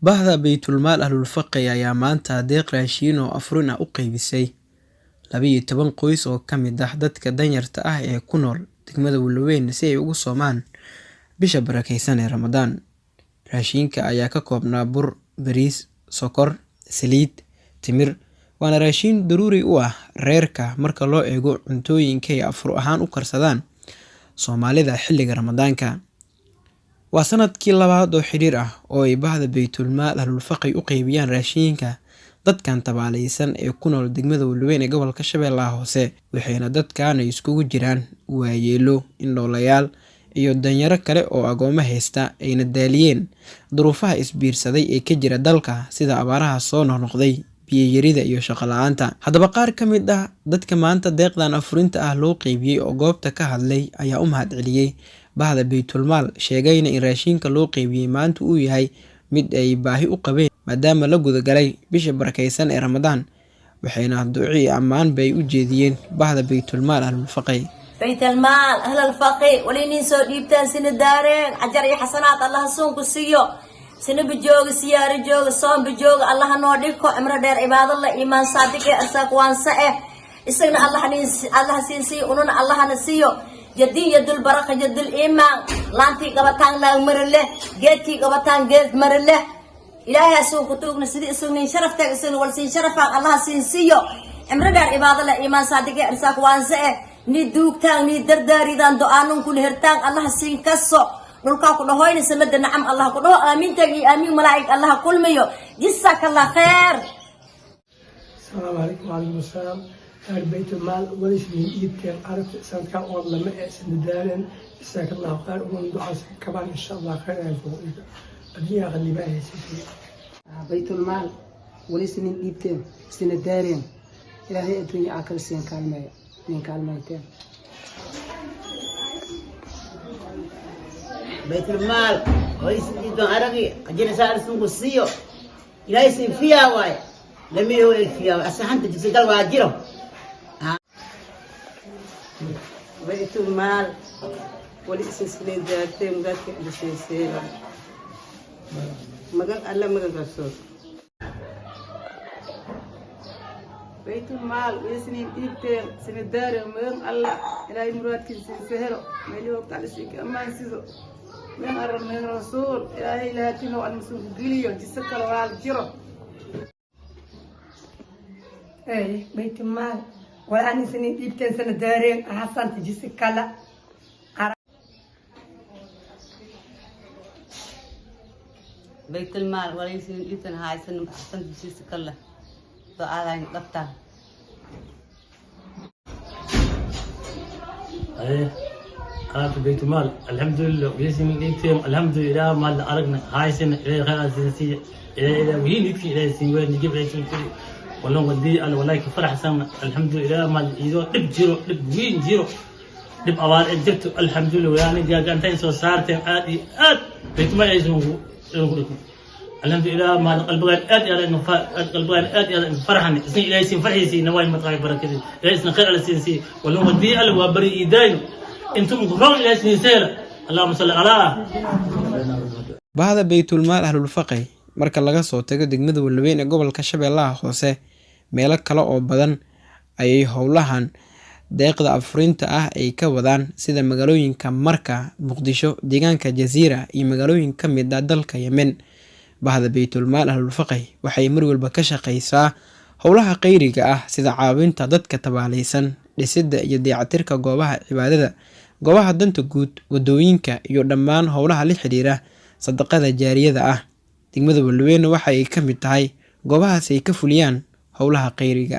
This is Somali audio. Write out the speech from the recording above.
Bahda Baytulmaal Ahlul-Faqih ayaa maanta deeq raashin oo afrin ah u qaybisay 12 qoys oo ka mid ah dadka danyarta ah ee ku nool degmada Walaweyn si ay ugu soomaan bisha barakeysan ee Ramadaan. Raashinka ayaa ka koobnaa bur, bariis, sokor, saliid, timir, waana raashin daruuri u ah reerka marka loo eego cuntooyinka ay afur ahaan u karsadaan Soomaalida xilliga Ramadaanka. Waa sanadkii labaad oo xiriir ah oo ay bahda Baytulmaal Ahlul-Faqih u qaybiyaan raashinka dadkan tabaalaysan ee ku nool degmada Walaweyn ee gobolka Shabeellaha Hoose, waxayna dadkan iskugu jiraan waayeelo, indhoolayaal iyo danyaro kale oo agoomo haysta ayna daaliyeen duruufaha isbiirsaday ee ka jira dalka sida abaaraha soo noqnoqday, biyo yarida iyo shaqo la'aanta. Haddaba qaar ka mid ah dadka maanta deeqdan afurinta ah loo qaybiyay oo goobta ka hadlay ayaa u mahadceliyay bahda Baytulmaal, sheegayna in raashinka loo qaybiyay maanta uu yahay mid ay baahi u qabeen maadaama la gudagalay bisha barakeysan ee Ramadaan, waxayna duco iyo ammaan bay u jeediyeen bahda Baytulmaal Ahlul-Faqih. Baytulmaal Ahlul-Faqih waliin soo dhiibtaan sina daareen ajar iyo xasanaad Allah suunku siiyo, sina bijooga siyaaro jooga soon bijooga Allah noo dhigko imra dheer cibaado la iimaan saadiq ee asaaq waan sae isagna Allah siinsi ununa Allah na siiyo jadii yadul baraka jadul iimaan laantii qabataan la marle geedkii qabataan geed marle ilaahay suunku tuugna sidii isagna sharaftaag isagna wal siin sharafaan Allah siinsiyo imra dheer cibaado la iimaan saadiq ee asaaq waan sae ni duugtaan ni dardaaridan du'aanun kul hertaan Allah siin kasso dhulka ku dhahoyna samada nacam Allah ku dhaho aamin tagi aamin malaa'ik Allah kulmiyo jazakallahu khair. Assalamu alaykum wa alaykum assalam. Baytulmaal wali shii iibkeen aragti sanadka oo lama aysan dadaaleen jazakallahu khair oo ducaa kabaan insha Allah khair ay fuuqida adiga qaliba ay sii Baytulmaal wali shii iibkeen sina daareen ilaahay adduunyo akal siin kaalmeeyo min kaalmeeyteen. Baytulmaal wali shii doon aragi ajir saar sunku siiyo ilaahay siin fiyaa waay lamiyo fiyaa asahanta jazakallahu waajiro. Baytulmaal wali shii daarteen dadka dhashay magan alla magan rasul. Baytulmaal wali shii dhiibteen sina daareen magan alla ilaahay muraadkiisa sahelo meeli waqti alla shii amaan sido من أرى من رسول إلهي لا تنو المسؤول قليو جسكر والجرو. Baytulmaal ولا أنا سنين يبتن سنة دارين أحسن تجسك لا. Baytulmaal ولا سنين يبتن هاي سنة أحسن تجسك لا. فعلى قطع. قالت بيتمال الحمد لله ويسمي نيكتم الحمد لله ما أرقنا هاي سنة إلى خير سنسية إلى وين يكفي إلى سنوين نجيب إلى سنة والله ودي أنا والله كفرح سنة الحمد لله ما إذا لب جيرو لب وين جيرو لب أوان أجبت الحمد لله يعني جا كان تنسو صارت عادي بيتمال يسمو الحمد لله ما قلب غير أدي على إنه قلب غير أدي على إنه فرحني سن إلى سن فرحي سن نواي مطعم بركة إلى سن خير على سنسي والله ودي أنا وبري إيداينه انتم قرون الى سنسيره اللهم صل على bahda Baytulmaal Ahlul-Faqih marka laga soo tago degmada Walaweyn ee gobolka Shabeellaha Hoose meelo kale oo badan ayay howlahan deeqda afurinta ah ay ka wadaan sida magaalooyinka Marka, Muqdisho, deegaanka Jazeera iyo magaalooyin ka mid ah dalka Yemen. bahda Baytulmaal Ahlul-Faqih waxay mar walba ka shaqeysaa howlaha khayriga ah sida caawinta dadka tabaalaysan, dhisidda iyo dayactirka goobaha cibaadada, goobaha danta guud, wadooyinka iyo dhammaan howlaha la xiriira sadaqada jaariyada ah. Degmada Walaweyn waxa ay ka mid tahay goobahaas ay ka fuliyaan howlaha khayriga.